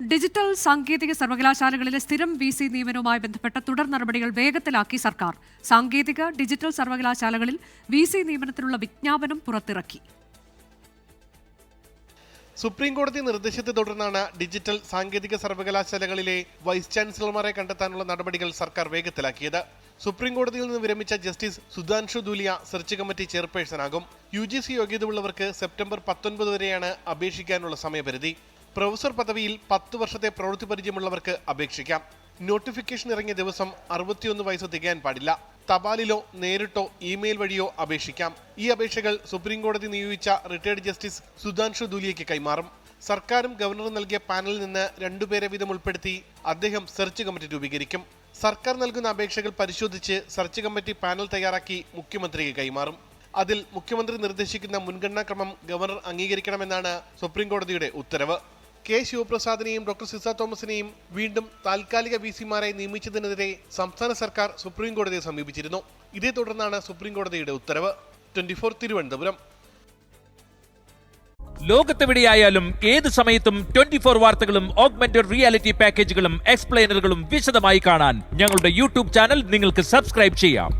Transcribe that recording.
Digital സാങ്കേതിക സർവകലാശാലകളിലെ സ്ഥിരം VC നിയമനവുമായി ബന്ധപ്പെട്ട തുടർ നടപടികൾ വേഗത്തിലാക്കി സർക്കാർ. സാങ്കേതിക ഡിജിറ്റൽ സർവകലാശാലകളിൽ VC നിയമനത്തിനുള്ള വിജ്ഞാപനം പുറത്തിറക്കി. സുപ്രീം കോടതി നിർദ്ദേശത്തെ തുടർന്നാണ് ഡിജിറ്റൽ സാങ്കേതിക സർവകലാശാലകളിലെ വൈസ് ചാൻസലർമാരെ കണ്ടെത്താനുള്ള നടപടികൾ സർക്കാർ വേഗത്തിലാക്കിയത്. സുപ്രീം കോടതിയിൽ നിന്ന് വിരമിച്ച justice Sudhanshu Dhulia search committee ചെയർപേഴ്സണാകും. UGC യോഗ്യതയുള്ളവർക്ക് സെപ്റ്റംബർ 19 വരെയാണ് അപേക്ഷിക്കാനുള്ള സമയപരിധി. പ്രൊഫസർ പദവിയിൽ 10 വർഷത്തെ പ്രവൃത്തി പരിചയമുള്ളവർക്ക് അപേക്ഷിക്കാം. നോട്ടിഫിക്കേഷൻ ഇറങ്ങിയ ദിവസം 61 വയസ്സ് തികയാൻ പാടില്ല. തപാലിലോ നേരിട്ടോ ഇമെയിൽ വഴിയോ അപേക്ഷിക്കാം. ഈ അപേക്ഷകൾ സുപ്രീം കോടതി നിയോഗിച്ച റിട്ടയർഡ് ജസ്റ്റിസ് സുധാൻഷു ദൂലിയയ്ക്ക് കൈമാറും. സർക്കാരും ഗവർണറും നൽകിയ പാനലിൽ നിന്ന് 2 പേരെ വീതം ഉൾപ്പെടുത്തി അദ്ദേഹം സെർച്ച് കമ്മിറ്റി രൂപീകരിക്കും. സർക്കാർ നൽകുന്ന അപേക്ഷകൾ പരിശോധിച്ച് സെർച്ച് കമ്മിറ്റി പാനൽ തയ്യാറാക്കി മുഖ്യമന്ത്രിക്ക് കൈമാറും. അതിൽ മുഖ്യമന്ത്രി നിർദ്ദേശിക്കുന്ന മുൻഗണനാക്രമം ഗവർണർ അംഗീകരിക്കണമെന്നാണ് സുപ്രീം കോടതിയുടെ ഉത്തരവ്. K. ശിവപ്രസാദിനെയും ഡോക്ടർ സിസ തോമസിനെയും വീണ്ടും താൽക്കാലിക VC-മാരെ നിയമിച്ചതിനെതിരെ സംസ്ഥാന സർക്കാർ സുപ്രീം കോടതിയെ സമീപിച്ചിരുന്നു. ഇതേ തുടർന്നാണ് സുപ്രീം കോടതിയുടെ ഉത്തരവ്. 24 തിരുവനന്തപുരം. ലോകത്തെവിടെയായാലും ഏത് സമയത്തും 24 വാർത്തകളും ഓഗ്മെന്റഡ് റിയാലിറ്റി പാക്കേജുകളും എക്സ്പ്ലെയിനറുകളും വിശദമായി കാണാൻ ഞങ്ങളുടെ YouTube ചാനൽ നിങ്ങൾക്ക് സബ്സ്ക്രൈബ് ചെയ്യാം.